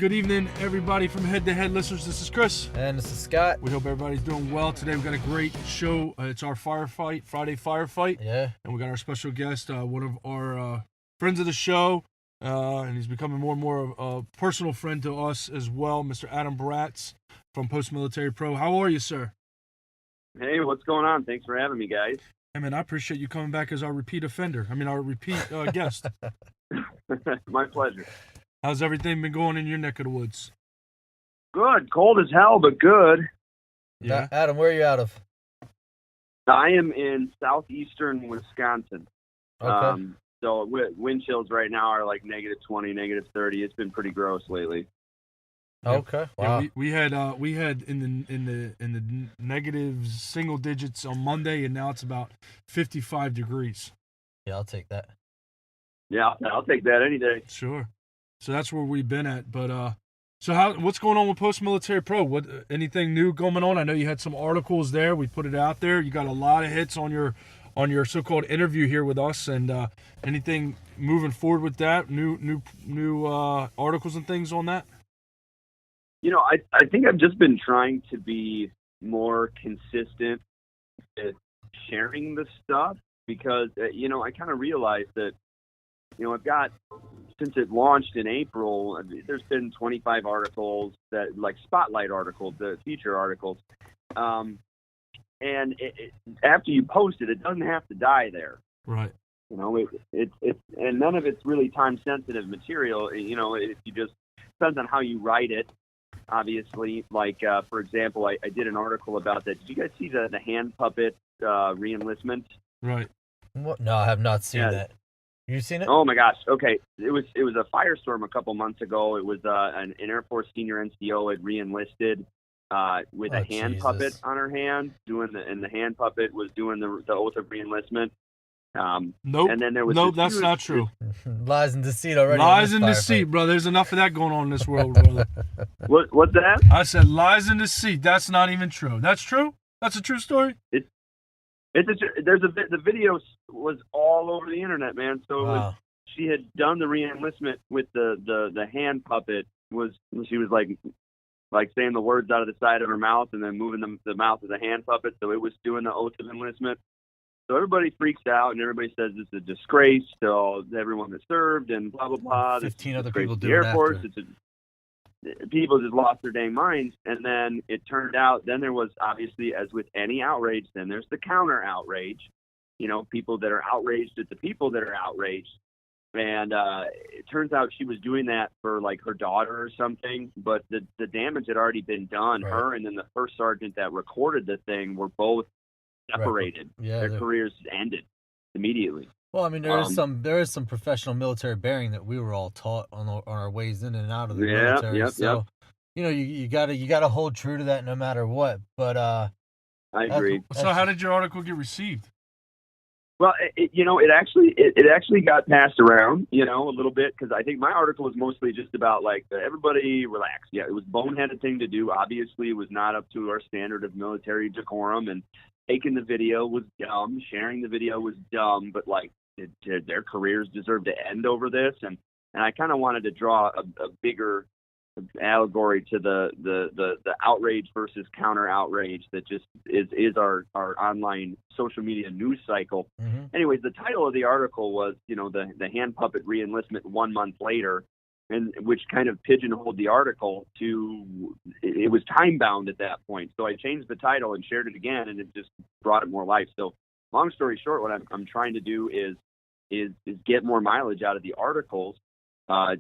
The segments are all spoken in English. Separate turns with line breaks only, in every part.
Good evening, everybody from Head2Head listeners. This is Chris.
And this is Scott.
We hope everybody's doing well. Today we've got a great show. It's our Firefight, Friday Firefight.
Yeah.
And we got our special guest, one of our friends of the show, and he's becoming more and more a personal friend to us as well, Mr. Adam Braatz from Post Military Pro. How are you, sir?
Hey, what's going on? Thanks for having me, guys.
Hey, man, I appreciate you coming back as our repeat guest.
My pleasure.
How's everything been going in your neck of the woods?
Good. Cold as hell, but good.
Yeah.
Adam, where are you out of?
I am in southeastern Wisconsin.
Okay.
So wind chills right now are like -20, -30. It's been pretty gross lately.
Okay. Wow.
Yeah, we had in the negative single digits on Monday, and now it's about 55 degrees.
Yeah, I'll take that.
Yeah, I'll take that any day.
Sure. So that's where we've been at. But so what's going on with Post Military Pro? What anything new going on? I know you had some articles there. We put it out there. You got a lot of hits on your so-called interview here with us, and anything moving forward with that? New articles and things on that?
You know, I think I've just been trying to be more consistent with sharing the stuff because, I kind of realized that, I've got, since it launched in April, there's been 25 articles that, like spotlight articles, the feature articles. And after you post it, it doesn't have to die there.
Right.
It's and none of it's really time-sensitive material. If you just, depends on how you write it. Obviously, like, for example, I did an article about that. Did you guys see the hand puppet re-enlistment?
Right.
What? No, I have not seen that. You seen it?
Oh, my gosh. Okay. It was a firestorm a couple months ago. It was an Air Force senior NCO had re-enlisted with a hand puppet on her hand, and the hand puppet was doing the oath of re-enlistment.
Nope.
And then there was
that's not true.
Lies and deceit already.
Lies and deceit, bro. There's enough of that going on in this world, brother.
What's that?
I said lies and deceit. That's not even true. That's true? That's a true story?
The video was all over the internet, man. So she had done the re-enlistment with the hand puppet. She was like saying the words out of the side of her mouth and then moving the mouth of the hand puppet. So it was doing the oath of enlistment. So everybody freaks out and everybody says it's a disgrace to everyone that served and blah blah blah.
15 other people do
the Air Force. People just lost their dang minds, and then it turned out. Then there was, obviously, as with any outrage, then there's the counter outrage. People that are outraged at the people that are outraged. And it turns out she was doing that for like her daughter or something, but the damage had already been done. Right. Her and then the first sergeant that recorded the thing were both separated. Right. Yeah, their careers ended immediately.
Well, I mean, there is some professional military bearing that we were all taught on our ways in and out of the military.
Yep.
You gotta hold true to that no matter what. But
I agree.
So, how did your article get received?
Well, it actually got passed around, a little bit, because I think my article was mostly just about like everybody relax. Yeah, it was a boneheaded thing to do. Obviously, it was not up to our standard of military decorum, and taking the video was dumb. Sharing the video was dumb, but like their careers deserve to end over this, and I kind of wanted to draw a bigger allegory to the outrage versus counter outrage that just is our online social media news cycle. Mm-hmm. Anyways, the title of the article was the hand puppet re-enlistment 1 month later, and which kind of pigeonholed the article to it was time bound at that point. So I changed the title and shared it again, and it just brought it more life. So long story short, what I'm trying to do is get more mileage out of the articles,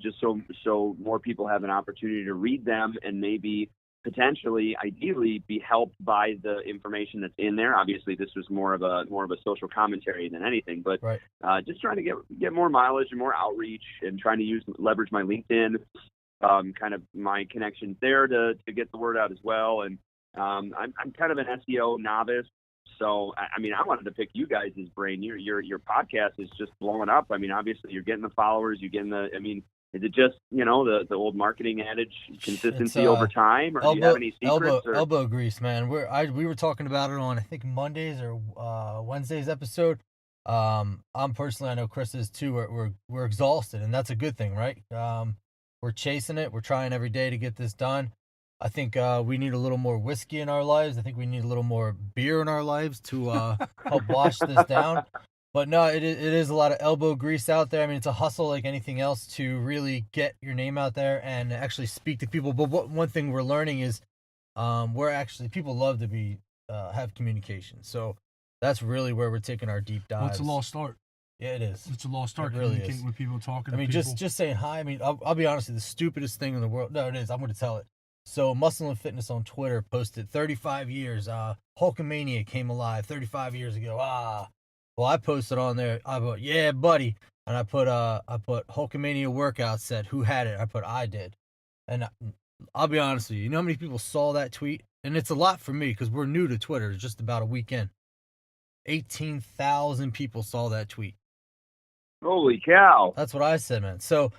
just so more people have an opportunity to read them and maybe potentially, ideally, be helped by the information that's in there. Obviously, this was more of a social commentary than anything, but right. Just trying to get more mileage and more outreach, and trying to leverage my LinkedIn, kind of my connections there to get the word out as well. And I'm kind of an SEO novice. So, I mean, I wanted to pick you guys' brain. Your podcast is just blowing up. I mean, obviously, you're getting the followers. You're getting is it just, the old marketing adage, consistency over time? Or do you have any secrets?
Elbow grease, man. We were talking about it on, I think, Monday's or Wednesday's episode. I'm personally, I know Chris is too, we're exhausted, and that's a good thing, right? We're chasing it. We're trying every day to get this done. I think we need a little more whiskey in our lives. I think we need a little more beer in our lives to help wash this down. But no, it is a lot of elbow grease out there. I mean, it's a hustle like anything else to really get your name out there and actually speak to people. But one thing we're learning is people love to be have communication. So that's really where we're taking our deep dives.
Well, it's a lost art.
Yeah, it is.
It's a lost art.
It really
Communicating
is.
with people, talking
I mean,
to people.
just saying hi. I mean, I'll be honest with you, the stupidest thing in the world. No, it is. I'm going to tell it. So Muscle and Fitness on Twitter posted 35 years. Hulkamania came alive 35 years ago. Well, I posted on there. I put, yeah, buddy, and I put Hulkamania workout set. Who had it? I put I did, and I'll be honest with you. You know how many people saw that tweet? And it's a lot for me because we're new to Twitter. It's just about a weekend. 18,000 people saw that tweet.
Holy cow!
That's what I said, man. So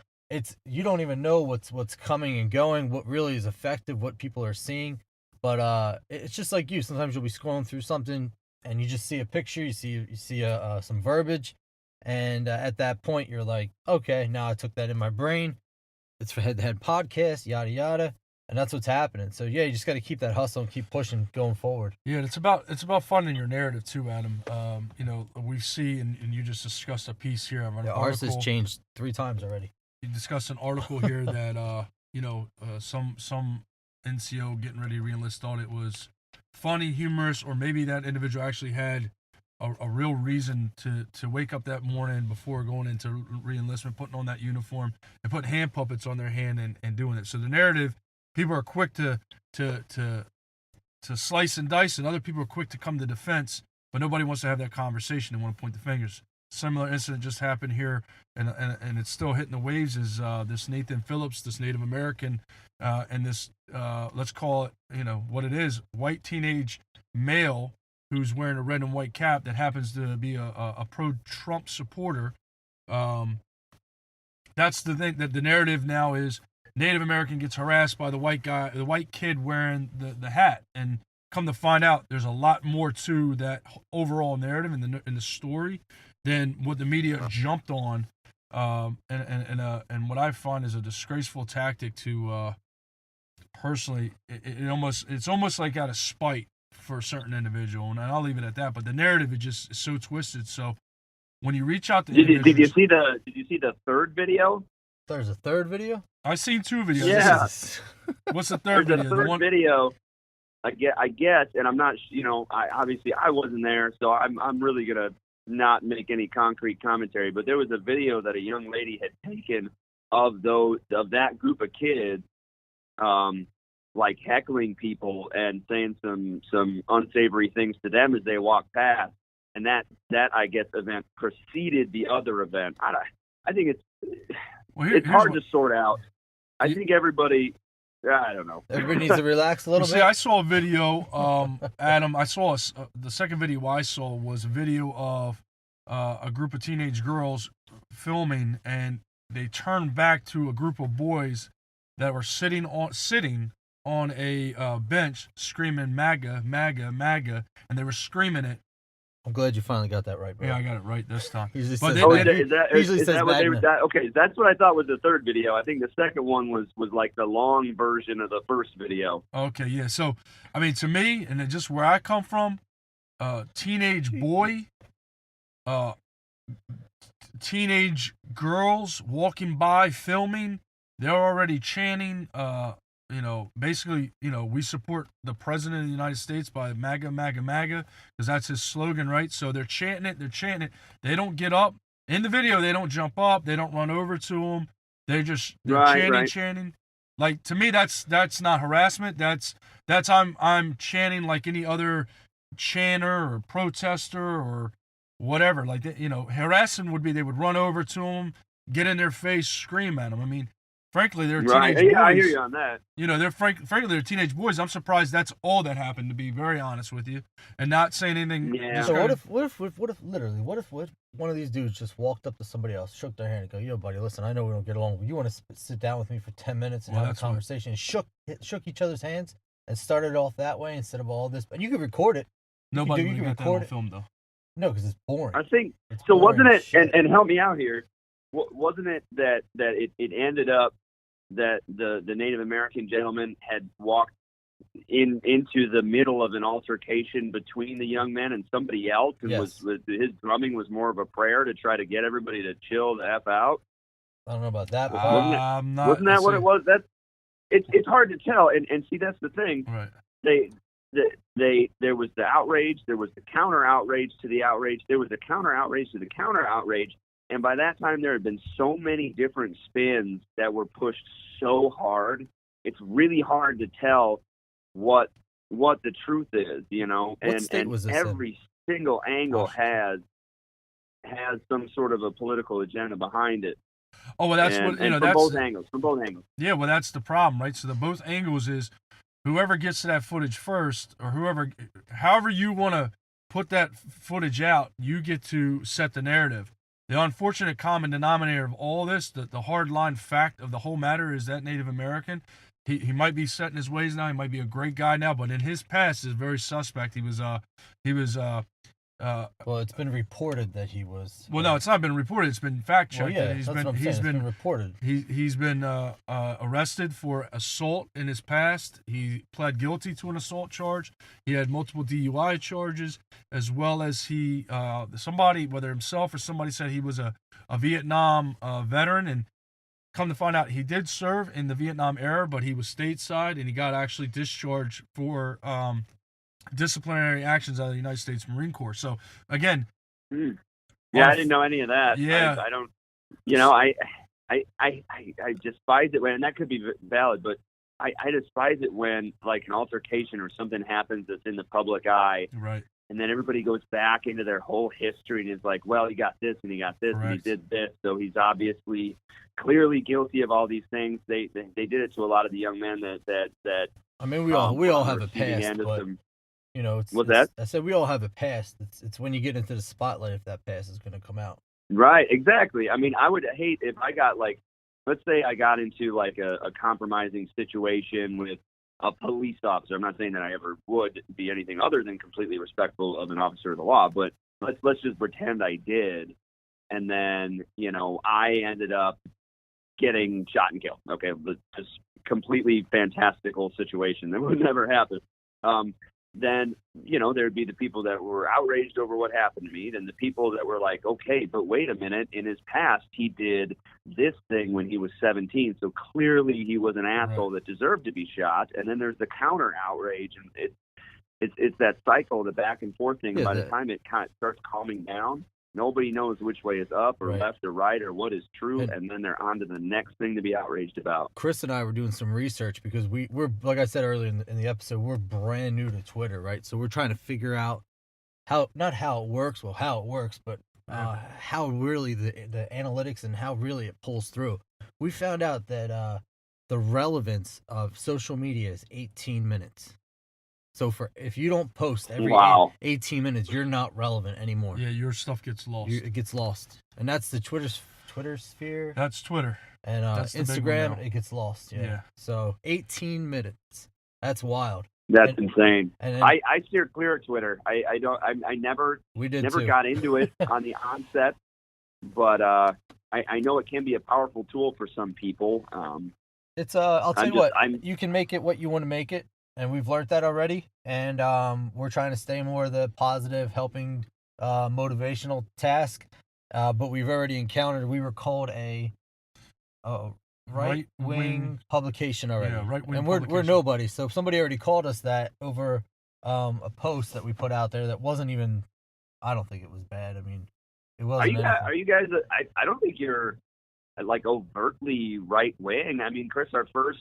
you don't even know what's coming and going, what really is effective, what people are seeing. But it's just like you. Sometimes you'll be scrolling through something and you just see a picture, you see some verbiage, and at that point you're like, okay, now I took that in my brain. It's for Head2Head podcast, yada yada, and that's what's happening. So yeah, you just got to keep that hustle and keep pushing, going forward.
Yeah, it's about finding your narrative too, Adam. We see, and you just discussed a piece here.
Ours has changed 3 times already.
You discussed an article here that some NCO getting ready to reenlist thought it was funny, humorous, or maybe that individual actually had a real reason to wake up that morning before going into reenlistment, putting on that uniform and putting hand puppets on their hand and doing it. So the narrative, people are quick to slice and dice, and other people are quick to come to defense, but nobody wants to have that conversation. They want to point the fingers. Similar incident just happened here, and it's still hitting the waves. Is this Nathan Phillips, this Native American, and this let's call it, what it is, white teenage male who's wearing a red and white cap that happens to be a pro-Trump supporter. That's the thing, that the narrative now is Native American gets harassed by the white kid wearing the hat, and come to find out, there's a lot more to that overall narrative in the story than what the media jumped on, and what I find is a disgraceful tactic to personally, it's almost like out of spite for a certain individual, and I'll leave it at that. But the narrative is just so twisted. So when you reach out to
did you see the third video?
There's a third video?
I've seen 2 videos.
Yeah.
What's the third
There's
video?
a third video. I guess, and I'm not. I wasn't there, so I'm really gonna not make any concrete commentary. But there was a video that a young lady had taken of that group of kids, like heckling people and saying some unsavory things to them as they walked past, and that I guess event preceded the other event. I think it's hard to sort out. I think everybody. I don't know.
Everybody needs to relax a little bit.
See, I saw a video, Adam. I saw the second video I saw was a video of a group of teenage girls filming, and they turned back to a group of boys that were sitting on a bench screaming MAGA, MAGA, MAGA, and they were screaming it.
I'm glad you finally got that right, bro.
Yeah, I got it right this time.
Is that what they were? Okay, that's what I thought was the third video. I think the second one was like the long version of the first video.
Okay, yeah. So, I mean, to me, and just where I come from, teenage boy, teenage girls walking by filming, they're already chanting, basically, we support the president of the United States by MAGA, MAGA, MAGA, because that's his slogan, right? So they're chanting it. They don't get up. In the video, they don't jump up. They don't run over to him. They're chanting. Like, to me, that's not harassment. That's I'm chanting like any other chanter or protester or whatever. Like, harassing would be they would run over to him, get in their face, scream at him. I mean, frankly, they're teenage boys.
Yeah, I hear you on that.
Frankly, they're teenage boys. I'm surprised that's all that happened, to be very honest with you, and not saying anything.
Yeah.
So what if one of these dudes just walked up to somebody else, shook their hand, and go, "Yo, buddy, listen, I know we don't get along, but you want to sit down with me for 10 minutes and have a conversation?" And shook each other's hands and started off that way instead of all this. But you could record it.
Nobody would get that on film, though.
No, because it's boring.
I think so. Wasn't it? And help me out here. Wasn't it that it ended up that the Native American gentleman had walked into the middle of an altercation between the young men and somebody else, and
Yes.
was his drumming was more of a prayer to try to get everybody to chill the F out.
I don't know about that.
Wasn't that what it was? It's hard to tell, and see, that's the thing.
Right.
There was the outrage, there was the counter outrage to the outrage, there was the counter outrage to the counter outrage, and by that time there had been so many different spins that were pushed so hard. It's really hard to tell what the truth is, you know.
What state was this
every single angle has some sort of a political agenda behind it.
Oh, well, that's what, you know,
from
that's
both angles. From both angles.
Yeah, well, that's the problem, right? So the both angles is whoever gets to that footage first, or however you want to put that footage out, you get to set the narrative. The unfortunate common denominator of all this, the hard line fact of the whole matter, is that Native American. He might be set in his ways now. He might be a great guy now, but in his past is very suspect. He was
well, it's been reported that he was.
Well, no, it's not been reported. It's been fact checked.
Well, yeah, that's what I'm saying. It's been reported.
He's been arrested for assault in his past. He pled guilty to an assault charge. He had multiple DUI charges, as well as somebody, whether himself or somebody, said he was a Vietnam veteran, and come to find out he did serve in the Vietnam era, but he was stateside, and he got actually discharged for disciplinary actions out of the United States Marine Corps. So again,
yeah, I didn't know any of that.
Yeah,
I don't. You know, I despise it when, and that could be valid, but I despise it when, like, an altercation or something happens that's in the public eye,
right? And
then everybody goes back into their whole history and is like, well, he got this and he got this and he did this, so he's obviously clearly guilty of all these things. They did it to a lot of the young men that.
I mean, we all have a past, but you know,
what's that?
I said we all have a past. It's when you get into the spotlight if that past is going to come out.
Right, exactly. I mean, I would hate if I got, like, let's say I got into, like, a compromising situation with a police officer. I'm not saying that I ever would be anything other than completely respectful of an officer of the law, but let's just pretend I did, and then, you know, I ended up getting shot and killed. Okay, just completely fantastical situation that would never happen. Then, you know, there'd be the people that were outraged over what happened to me, then the people that were like, okay, but wait a minute, in his past, he did this thing when he was 17, so clearly he was an asshole that deserved to be shot. And then there's the counter outrage, and it's that cycle, the back and forth thing. And by the time it kind of starts calming down, nobody knows which way is up or left or right or what is true, and then they're on to the next thing to be outraged about.
Chris and I were doing some research because we're, like I said earlier in the episode, we're brand new to Twitter, right? So we're trying to figure out how it works, but how really the analytics and how really it pulls through. We found out that the relevance of social media is 18 minutes. So if you don't post every 18 minutes, you're not relevant anymore.
Yeah, your stuff gets lost.
It gets lost, and that's the Twitter sphere.
That's Twitter.
And Instagram, it gets lost. Yeah. So 18 minutes. That's wild.
That's insane.
And then,
I steer clear of Twitter. I never got into it on the onset, but I know it can be a powerful tool for some people.
It's I'll tell you what, you can make it what you want to make it. And we've learned that already, and we're trying to stay more the positive, helping, motivational task. But we've already encountered. We were called a right-wing publication already.
Yeah, right-wing.
And we're nobody. So somebody already called us that over a post that we put out there that wasn't even. I don't think it was bad. I mean, it wasn't.
Are you guys? I don't think you're like overtly right-wing. I mean, Chris, our first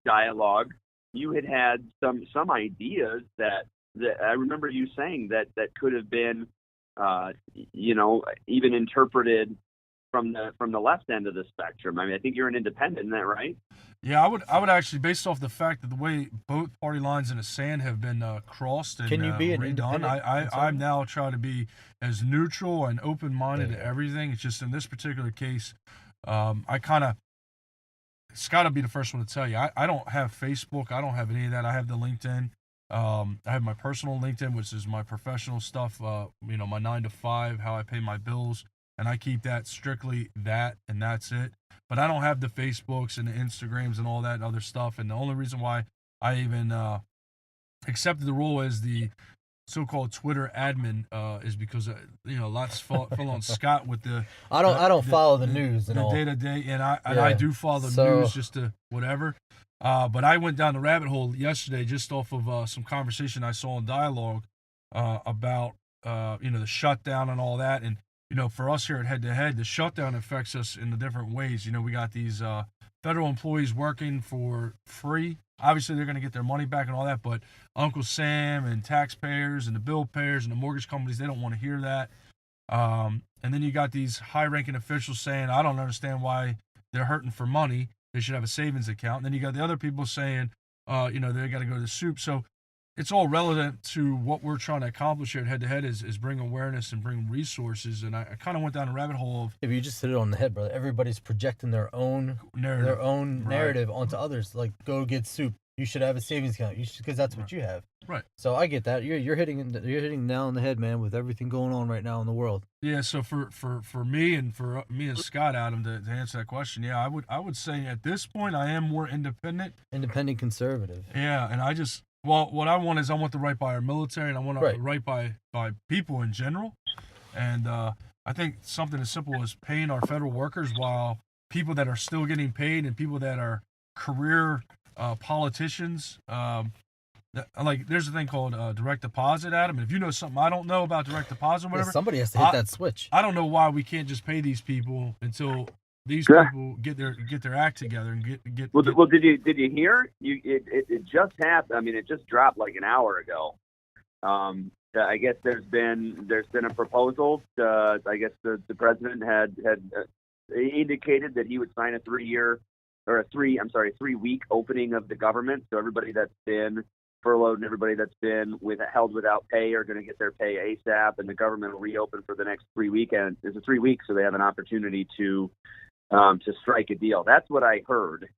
dialogue. You had some ideas that I remember you saying that could have been, you know, even interpreted from the left end of the spectrum. I mean, I think you're an independent, isn't that right?
Yeah, I would actually, based off the fact that the way both party lines in the sand have been crossed and redone, I'm now trying to be as neutral and open-minded to everything. It's just in this particular case, it's got to be the first one to tell you. I don't have Facebook. I don't have any of that. I have the LinkedIn. I have my personal LinkedIn, which is my professional stuff. You know, my 9 to 5, how I pay my bills. and I keep that strictly that, and that's it. But I don't have the Facebooks and the Instagrams and all that other stuff. And the only reason why I even accepted the role as the so-called Twitter admin is because lots fell on Scott with the.
I don't follow the news and all.
The day-to-day, and I do follow the news just to whatever. But I went down the rabbit hole yesterday just off of some conversation I saw in Dialogue about the shutdown and all that. And for us here at Head2Head, the shutdown affects us in the different ways. We got these federal employees working for free. Obviously, they're going to get their money back and all that, but Uncle Sam and taxpayers and the bill payers and the mortgage companies, they don't want to hear that. And then you got these high-ranking officials saying, I don't understand why they're hurting for money. They should have a savings account. And then you got the other people saying, they got to go to the soup. So it's all relevant to what we're trying to accomplish here at Head2Head is bring awareness and bring resources. And I kind of went down a rabbit hole of.
If you just hit it on the head, brother, everybody's projecting their own narrative onto others. Like, go get soup. You should have a savings account. Because that's what you have.
Right.
So I get that. You're hitting nail on the head, man, with everything going on right now in the world.
Yeah. So for me and Scott, Adam, to answer that question, yeah, I would say at this point I am more independent.
Independent conservative.
Yeah, and I just. Well, what I want is I want to right by our military, and I want to right by people in general. And I think something as simple as paying our federal workers while people that are still getting paid and people that are career politicians, there's a thing called direct deposit, Adam. And if you know something I don't know about direct deposit or whatever.
Yeah, somebody has to hit that switch.
I don't know why we can't just pay these people until these people get their act together and get.
Well, did you hear? It just happened. I mean, it just dropped like an hour ago. I guess there's been a proposal. I guess the president had indicated that he would sign a 3-week opening of the government. So everybody that's been furloughed and everybody that's been held without pay are going to get their pay ASAP, and the government will reopen for the next 3 weekends. It's a 3 weeks, so they have an opportunity to strike a deal. That's what I heard.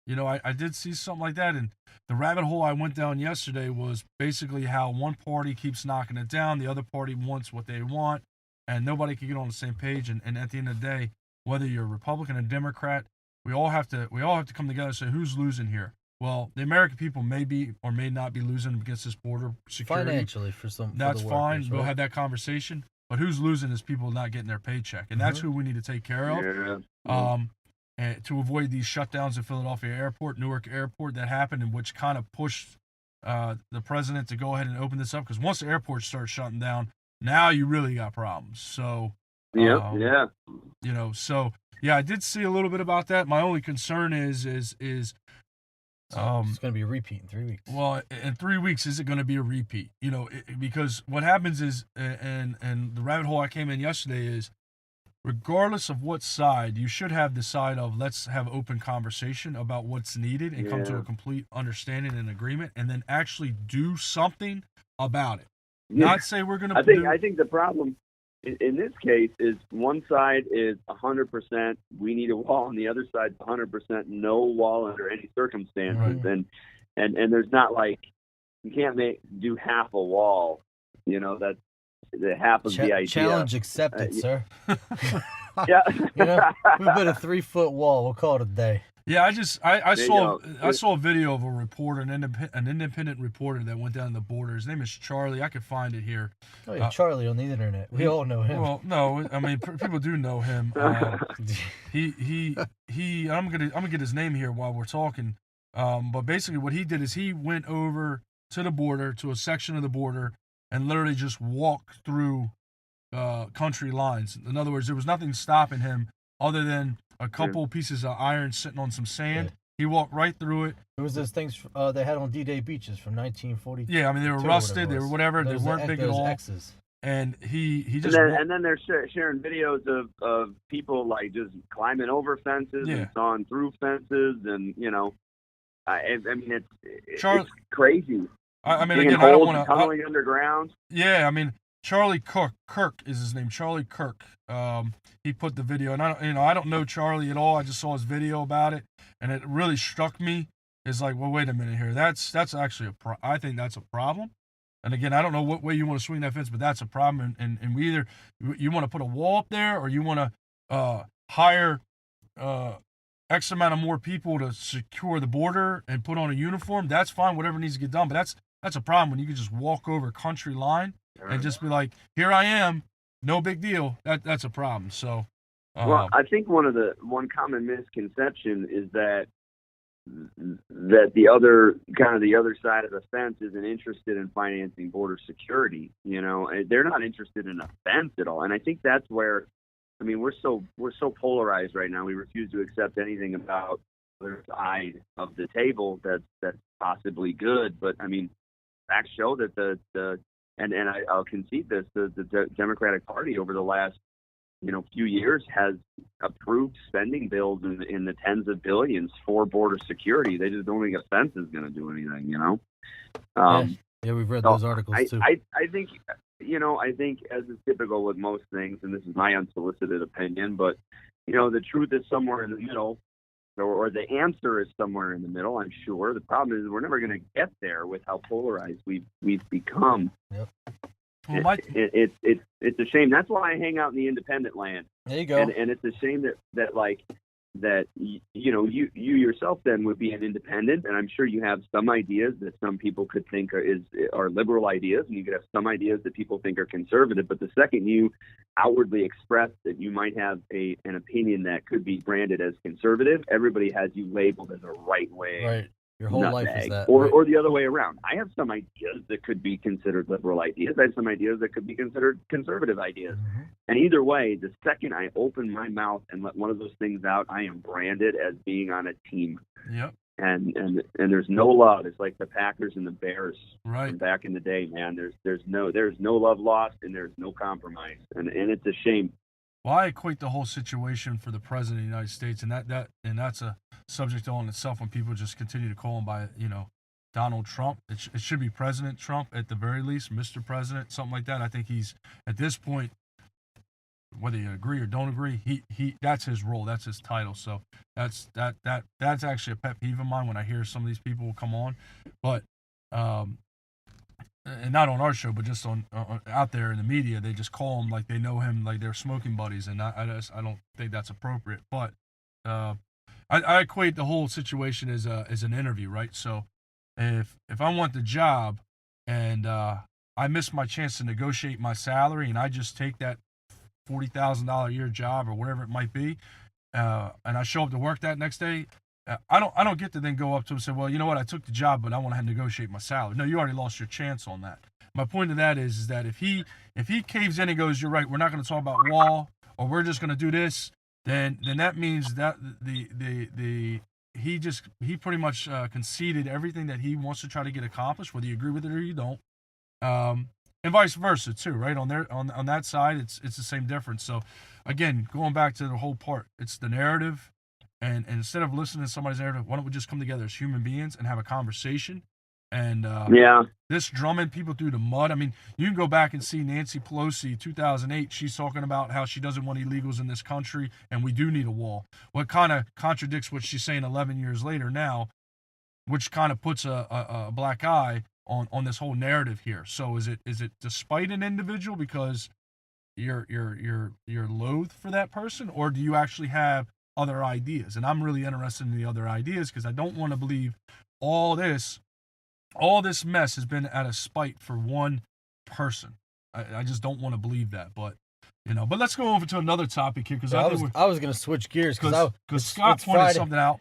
I did see something like that, and the rabbit hole I went down yesterday was basically how one party keeps knocking it down, the other party wants what they want, and nobody can get on the same page. And at the end of the day, whether you're Republican or Democrat, we all have to come together and say who's losing here. Well, the American people may be or may not be losing against this border security.
Financially,
that's fine.
Workers,
we'll have that conversation. But who's losing is people not getting their paycheck, and that's who we need to take care of.
Yeah.
And to avoid these shutdowns at Philadelphia Airport, Newark Airport that happened, and which kind of pushed the president to go ahead and open this up. Because once the airport starts shutting down, now you really got problems. So So yeah, I did see a little bit about that. My only concern is
it's going to be a repeat in 3 weeks.
Well, in 3 weeks, is it going to be a repeat? Because what happens is, and the rabbit hole I came in yesterday is, regardless of what side, you should have the side of let's have open conversation about what's needed and come to a complete understanding and agreement, and then actually do something about it. Yeah. Not say we're going to.
I think the problem in this case is one side is 100% we need a wall, and the other side 100% no wall under any circumstances. Right. And there's not like you can't do half a wall. That's the half of the idea.
Challenge accepted, sir.
Yeah.
We've been a 3-foot wall. We'll call it a day.
Yeah, I saw a video of a reporter, an independent reporter that went down the border. His name is Charlie. I could find it here.
Oh yeah, Charlie on the internet. We all know him.
Well, no, I mean people do know him. He. I'm gonna get his name here while we're talking. But basically, what he did is he went over to the border, to a section of the border, and literally just walked through country lines. In other words, there was nothing stopping him other than a couple pieces of iron sitting on some sand. Yeah. He walked right through it.
It was those things they had on D-Day beaches from 1940.
Yeah, I mean, they were rusted. They were whatever. They weren't big at all. X's. And he just...
And then they're sharing videos of people, like, just climbing over fences and sawing through fences. And, I mean, it's crazy.
I mean, again, I don't want to...
Tunneling underground.
Yeah, I mean... Charlie Kirk is his name. Charlie Kirk. He put the video, and I don't know Charlie at all. I just saw his video about it, and it really struck me. It's like, well, wait a minute here. That's actually I think that's a problem. And again, I don't know what way you want to swing that fence, but that's a problem. And we either you want to put a wall up there, or you want to hire X amount of more people to secure the border and put on a uniform. That's fine, whatever needs to get done. But that's a problem when you can just walk over a country line and just be like, "Here I am, no big deal." That's a problem. So,
well, I think one common misconception is that the other side of the fence isn't interested in financing border security. You know, they're not interested in a fence at all. And I think that's where, I mean, we're so polarized right now. We refuse to accept anything about the other side of the table that's possibly good. But I mean, facts show that I'll concede this, the Democratic Party over the last few years has approved spending bills in the tens of billions for border security. They just don't think a fence is going to do anything,
Yeah, we've read those articles too.
I think, I think as is typical with most things, and this is my unsolicited opinion, but, the truth is somewhere in the middle, or the answer is somewhere in the middle, I'm sure. The problem is we're never going to get there with how polarized we've become.
Yep.
Well,
it's a shame. That's why I hang out in the independent land.
There you go.
And it's a shame that you yourself then would be an independent, and I'm sure you have some ideas that some people could think are liberal ideas, and you could have some ideas that people think are conservative. But the second you outwardly express that you might have an opinion that could be branded as conservative, everybody has you labeled as a right way.
Right. Your whole life is that.
Or the other way around. I have some ideas that could be considered liberal ideas. I have some ideas that could be considered conservative ideas.
Mm-hmm.
And either way, the second I open my mouth and let one of those things out, I am branded as being on a team.
Yep.
And there's no love. It's like the Packers and the Bears
from
back in the day, man. There's no love lost, and there's no compromise. And it's a shame.
Well, I equate the whole situation for the president of the United States, and that's a subject all in itself when people just continue to call him by, Donald Trump. It should be President Trump at the very least, Mr. President, something like that. I think he's, at this point, whether you agree or don't agree, he that's his role, that's his title. So that's actually a pet peeve of mine when I hear some of these people come on, but and not on our show, but just on out there in the media, they just call him like they know him, like they're smoking buddies, and I don't think that's appropriate. But I equate the whole situation as an interview, right? So if I want the job and I miss my chance to negotiate my salary, and I just take that $40,000 a year job or whatever it might be, and I show up to work that next day, I don't get to then go up to him and say, well, you know what, I took the job, but I want to negotiate my salary. No, you already lost your chance on that. My point of that is that if he caves in and goes, you're right, we're not going to talk about wall, or we're just going to do this, then that means that he pretty much conceded everything that he wants to try to get accomplished, whether you agree with it or you don't, and vice versa too, right? On that side, it's the same difference. So again, going back to the whole part, it's the narrative. And instead of listening to somebody's narrative, why don't we just come together as human beings and have a conversation? And this drumming people through the mud. I mean, you can go back and see Nancy Pelosi, 2008. She's talking about how she doesn't want illegals in this country, and we do need a wall. What kind of contradicts what she's saying 11 years later now, which kind of puts a black eye on this whole narrative here. So is it despite an individual because you're loath for that person, or do you actually have other ideas? And I'm really interested in the other ideas, because I don't want to believe all this mess has been out of spite for one person. I just don't want to believe that. But but let's go over to another topic here, because
I was going to switch gears because
Scott pointed
Friday.
something out.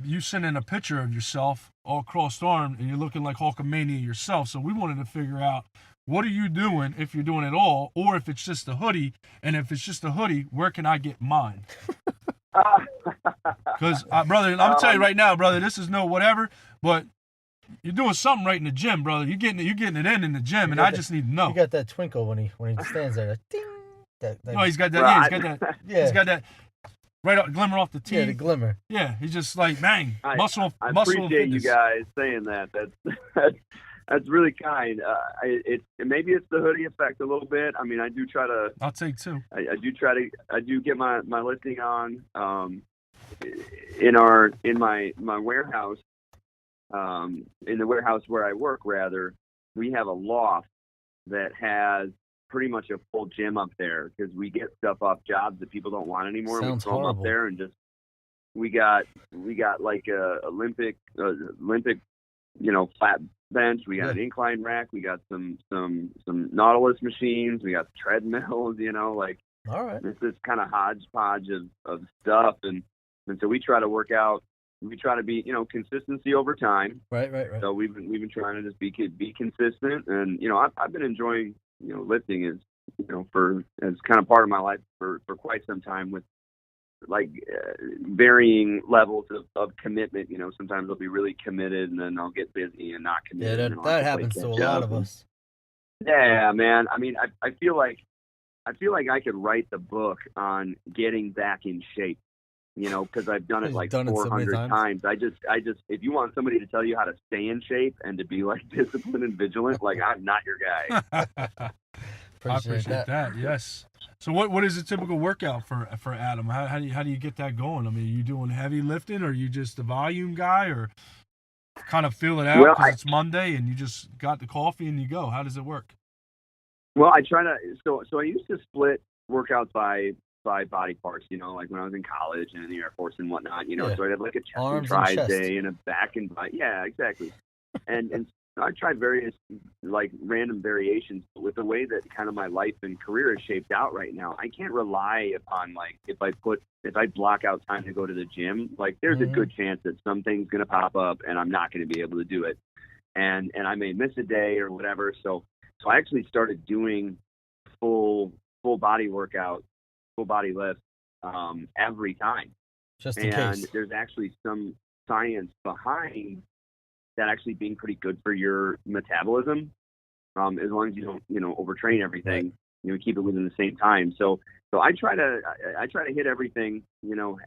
You sent in a picture of yourself all crossed-armed, and you're looking like Hulkamania yourself. So we wanted to figure out, what are you doing, if you're doing it all, or if it's just a hoodie? And if it's just a hoodie, where can I get mine? Because, brother, I'm gonna tell you right now, brother, this is no whatever, but you're doing something right in the gym, brother. You're getting it in the gym, and I just need to know.
You got that twinkle when he stands there. Ding.
No, he's got that. Yeah, he's got that.
Yeah.
He's got that. Right up, glimmer off the teeth.
Yeah, the glimmer.
Yeah, he's just like, bang, muscle.
I
muscle
appreciate you guys saying that. That's really kind. Maybe it's the hoodie effect a little bit. I mean, I do try to.
I'll take two.
I do get my listing on in my warehouse, in the warehouse where I work rather. we have a loft that has pretty much a full gym up there because we get stuff off jobs that people don't want anymore.
Sounds
we throw them up there and just we got like a Olympic flat bench. We got an incline rack. We got some Nautilus machines. We got treadmills.
All right.
It's this kind of hodgepodge of stuff, and so we try to work out. We try to be consistency over time.
Right.
So we've been trying to just be consistent, and I've been enjoying lifting as kind of part of my life for quite some time with varying levels of commitment. Sometimes I'll be really committed and then I'll get busy and not committed.
Yeah, that happens to a lot of us.
Yeah, man. I mean, I feel like I could write the book on getting back in shape. Because I've done it like 400 times. I just, if you want somebody to tell you how to stay in shape and to be disciplined and vigilant, I'm not your guy.
I appreciate that. Yes. So what is a typical workout for Adam? How do you get that going? I mean, are you doing heavy lifting, or are you just a volume guy, or kind of feel it out because it's Monday and you just got the coffee and you go? How does it work?
Well, I try to. So I used to split workouts by body parts, like when I was in college and in the Air Force and whatnot, so I had like a chest and tries day and a back and butt. Yeah, exactly. and I tried various random variations, but with the way that kind of my life and career is shaped out right now, I can't rely upon if I block out time to go to the gym, there's a good chance that something's going to pop up and I'm not going to be able to do it. And I may miss a day or whatever. So I actually started doing full body workout, full body lift every time.
Just in case.
And there's actually some science behind that actually being pretty good for your metabolism, as long as you don't overtrain everything. Keep it within the same time. So I try to hit everything,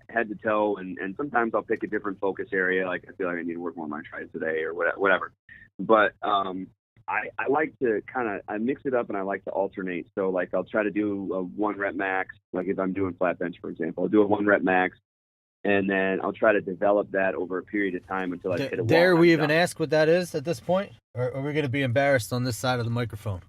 head to toe, and sometimes I'll pick a different focus area. I feel like I need to work more on my tries today or whatever. But I like to I mix it up and I like to alternate. So I'll try to do a 1 rep max. If I'm doing flat bench, for example, I'll do a 1 rep max, and then I'll try to develop that over a period of time until I hit a wall.
Dare we even ask what that is at this point? Or are we going to be embarrassed on this side of the microphone?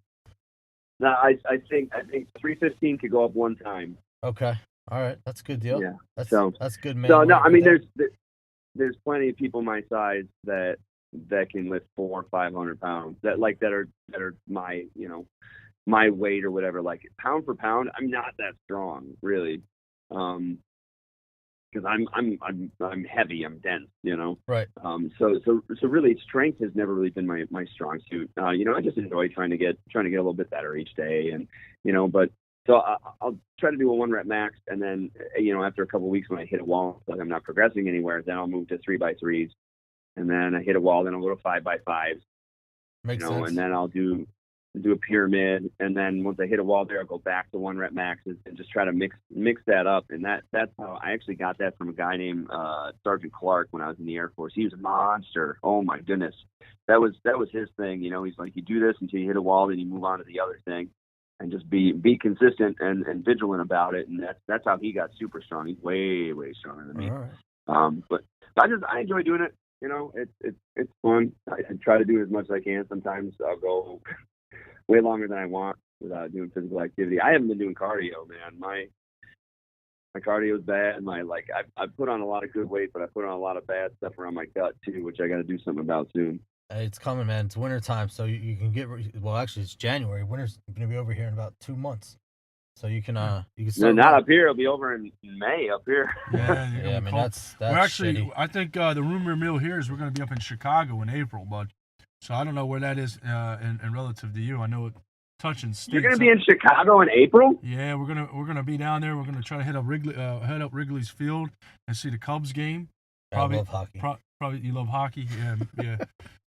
No, I think 315 could go up one time.
Okay. All right. That's a good deal.
Yeah.
That's good, man.
So, no, I mean, there's plenty of people my size that can lift 400 or 500 pounds that are my, my weight or whatever. Pound for pound, I'm not that strong, really. Because I'm heavy, I'm dense,
Right.
So really, strength has never really been my strong suit. I just enjoy trying to get a little bit better each day, and but so I'll try to do a 1 rep max, and then after a couple of weeks when I hit a wall, I'm not progressing anywhere, then I'll move to 3x3s, and then I hit a wall, then I'll go to 5x5s,
Makes sense.
and then I'll do a pyramid, and then once I hit a wall there, I'll go back to 1 rep maxes and just try to mix that up. And that's how I actually got that from a guy named Sergeant Clark when I was in the Air Force. He was a monster. Oh my goodness, that was his thing. He's like, you do this until you hit a wall, then you move on to the other thing, and just be consistent and vigilant about it. And that's how he got super strong. He's way stronger than me.
All right.
But I enjoy doing it. It's fun. I try to do as much as I can. Sometimes I'll go way longer than I want without doing physical activity. I haven't been doing cardio, man. My cardio is bad. I put on a lot of good weight, but I put on a lot of bad stuff around my gut too, which I got to do something about soon.
Hey, it's coming, man. It's winter time, so you can get. Well, actually, it's January. Winter's going to be over here in about 2 months, so you can start.
No, not up here. It'll be over in May up here.
Yeah, I mean that's
we're actually.
shitty.
I think the rumor mill here is we're going to be up in Chicago in April, bud. So I don't know where that is in relative to you. I know it touching states.
You're going to be in Chicago in April?
Yeah, we're gonna be down there. We're gonna try to head up Wrigley's Field and see the Cubs game.
Probably, I love hockey.
Probably you love hockey. Yeah.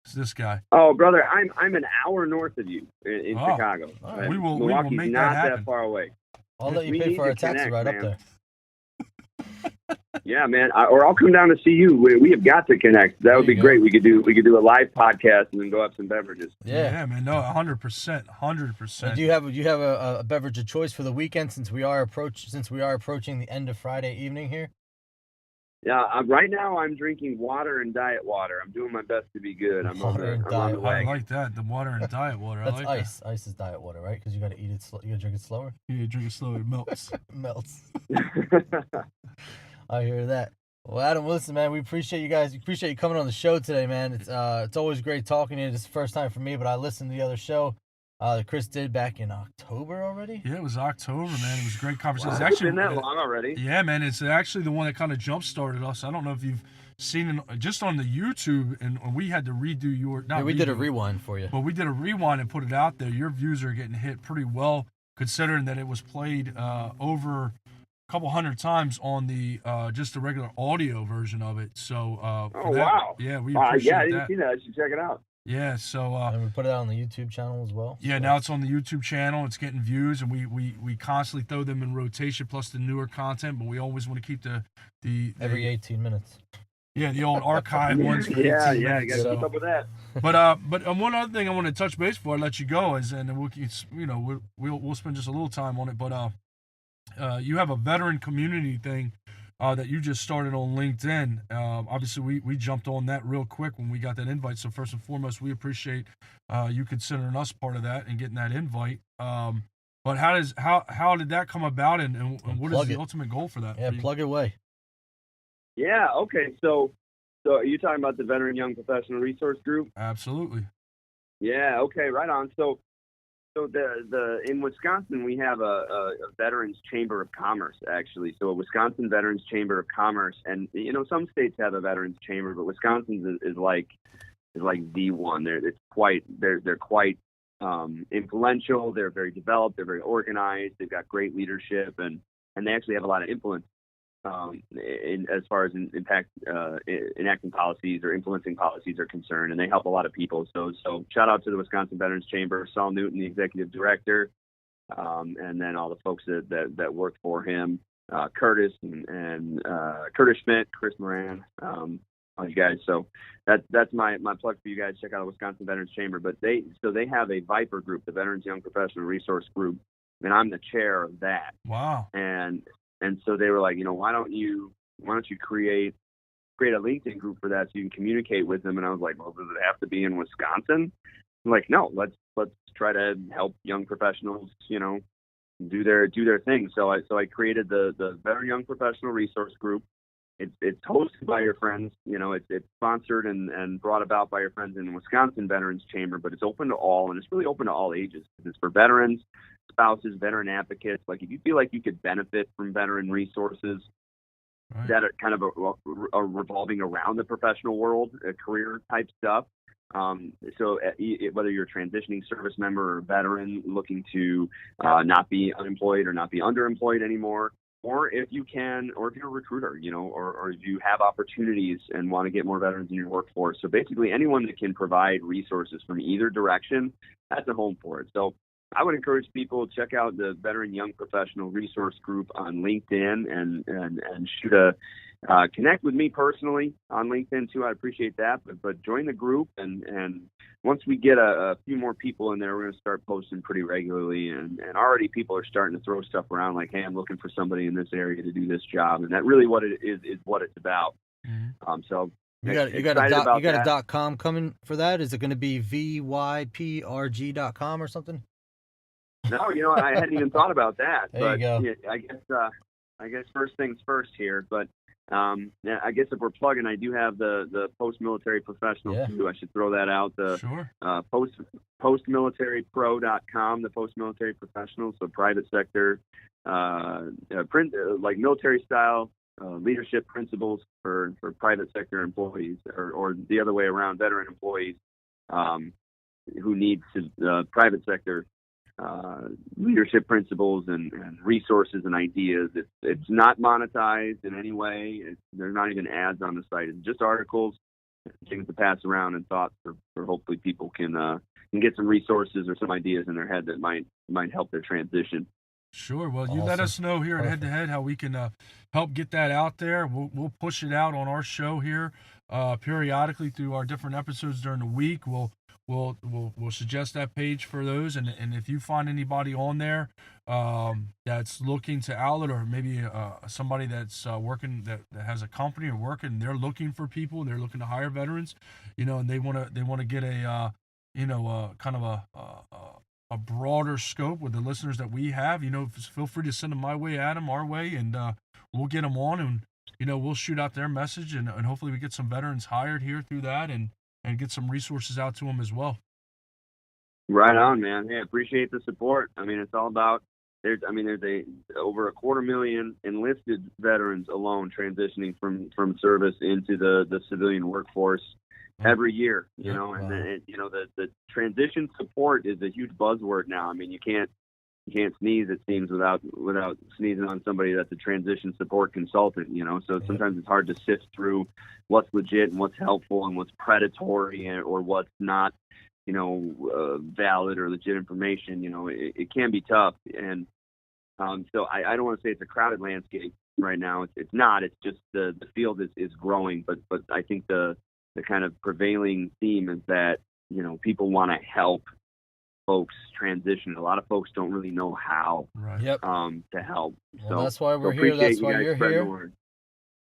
It's this guy.
Oh, brother, I'm an hour north of you in Chicago.
Right. We will make
not
that happen.
that far away.
I'll let you pay for our taxi ride up there.
Yeah, man. Or I'll come down to see you. We have got to connect. That would be great. We could do a live podcast and then go have some beverages.
Yeah, man. No, 100%.
Do you have a beverage of choice for the weekend since we are approaching the end of Friday evening here?
Yeah, right now I'm drinking water and diet water. I'm doing my best to be good. I'm on the
I
way.
like that. The water and diet water.
That's
I like
ice. Ice is diet water, right? Because you got to eat it. You got to drink it slower.
that. Yeah, drink it slow. It melts.
Melts. I hear that. Well, Adam, listen, man, we appreciate you guys. Appreciate you coming on the show today, man. It's always great talking to you. This is the first time for me, but I listened to the other show that Chris did back in October already.
Yeah, it was October, man. It was a great conversation.
Wow,
It's actually
been that long already.
Yeah, man. It's actually the one that kind of jump started us. I don't know if you've seen it just on the YouTube, and we had to redo your. Not
Yeah, we
redo,
did a rewind for you.
But we did a rewind and put it out there. Your views are getting hit pretty well, considering that it was played over a couple hundred times on the just the regular audio version of it. So
wow.
Yeah, we appreciate
I didn't
that.
see that. I should check it out.
Yeah, so
and we put it out on the YouTube channel as well.
yeah,
so.
now it's on the YouTube channel. It's getting views, and we constantly throw them in rotation, plus the newer content. But we always want to keep the
every 18 minutes.
Yeah, the old archive ones. For
Yeah,
18
you
minutes,
got to keep up with that.
But one other thing I want to touch base before I let you go is, and we'll spend just a little time on it. But you have a veteran community thing that you just started on LinkedIn. Obviously, we jumped on that real quick when we got that invite. So first and foremost, we appreciate you considering us part of that and getting that invite. But how did that come about, and what is the ultimate goal for that?
Yeah, plug it away.
Yeah. Okay. So are you talking about the Veteran Young Professional Resource Group?
Absolutely.
Yeah. Okay. Right on. So the in Wisconsin we have a Veterans Chamber of Commerce, actually. So a Wisconsin Veterans Chamber of Commerce, and some states have a Veterans Chamber, but Wisconsin's is like the one. They're quite influential. They're very developed. They're very organized. They've got great leadership, and they actually have a lot of influence as far as enacting policies or influencing policies are concerned, and they help a lot of people. So shout out to the Wisconsin Veterans Chamber, Saul Newton, the executive director, and then all the folks that work for him, Curtis and Curtis Schmidt, Chris Moran, all you guys. So that's my plug for you guys. Check out the Wisconsin Veterans Chamber. But they have a Viper group, the Veterans Young Professional Resource Group, and I'm the chair of that.
Wow.
And so they were like, why don't you create a LinkedIn group for that so you can communicate with them? And I was like, well, does it have to be in Wisconsin? I'm like, no, let's try to help young professionals, do their thing. So I created the Veteran Young Professional Resource Group. It's hosted by your friends, it's sponsored and brought about by your friends in the Wisconsin Veterans Chamber, but it's open to all, and it's really open to all ages. It's for veterans, spouses, veteran advocates. Like, if you feel like you could benefit from veteran resources that are kind of a revolving around the professional world, career type stuff. So whether you're a transitioning service member or veteran looking to not be unemployed or not be underemployed anymore, or if you're a recruiter, or if you have opportunities and want to get more veterans in your workforce. So basically anyone that can provide resources from either direction, that's a home for it. So I would encourage people to check out the Veteran Young Professional Resource Group on LinkedIn and shoot connect with me personally on LinkedIn too. I appreciate that. But join the group, and once we get a few more people in there, we're going to start posting pretty regularly. And already people are starting to throw stuff around like, hey, I'm looking for somebody in this area to do this job. And that really what it is what it's about.
Mm-hmm.
So
you got a .com coming for that? Is it going to be vyprg.com or something?
No, I hadn't even thought about that.
There you go.
Yeah, I guess first things first here. But I guess if we're plugging, I do have the post-military professional too. I should throw that out.
Sure.
Postmilitarypro.com, the post-military professional, so private sector, like military style leadership principles for private sector employees, or the other way around, veteran employees who need private sector leadership principles and resources and ideas. It's not monetized in any way. There's not even ads on the site. It's just articles, things to pass around, and thoughts for hopefully people can get some resources or some ideas in their head that might help their transition.
Sure. Well, you let us know here at Head to Head how we can help get that out there. We'll push it out on our show here periodically through our different episodes during the week. We'll we'll suggest that page for those. And if you find anybody on there that's looking to outlet, or maybe somebody that's working that has a company or working, they're looking for people, they're looking to hire veterans, and they want to get a kind of a broader scope with the listeners that we have, feel free to send them my way, Adam, our way, and we'll get them on, and we'll shoot out their message, and hopefully we get some veterans hired here through that, and get some resources out to them as well.
Right on, man. Hey, appreciate the support. I mean, it's all about there's over 250,000 enlisted veterans alone transitioning from service into the civilian workforce every year, and then the transition support is a huge buzzword now. I mean, you can't sneeze, it seems, without sneezing on somebody that's a transition support consultant, so sometimes it's hard to sift through what's legit and what's helpful and what's predatory or what's not, valid or legit information. It can be tough. And so I don't want to say it's a crowded landscape right now. It's not. It's just the field is growing. But I think the kind of prevailing theme is that, people want to help folks transition. A lot of folks don't really know how to help.
Well,
so
that's why we're here. That's why you're here.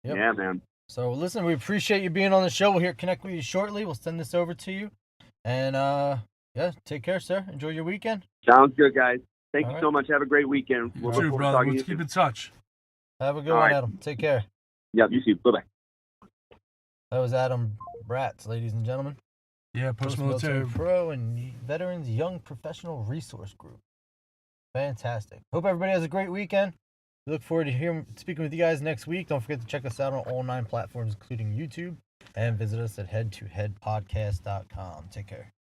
Yep. Yeah, man.
So listen, we appreciate you being on the show. We'll connect with you shortly. We'll send this over to you. And take care, sir. Enjoy your weekend.
Sounds good, guys. Thank you so much. Have a great weekend.
You too, brother. Let's keep in touch.
Have a good one, Adam. Take care.
Yep, you too. Bye-bye.
That was Adam Braatz, ladies and gentlemen.
Yeah, Post-Military
Pro and Veterans Young Professional Resource Group. Fantastic. Hope everybody has a great weekend. We look forward to speaking with you guys next week. Don't forget to check us out on all 9 platforms, including YouTube, and visit us at head2headpodcast.com. Take care.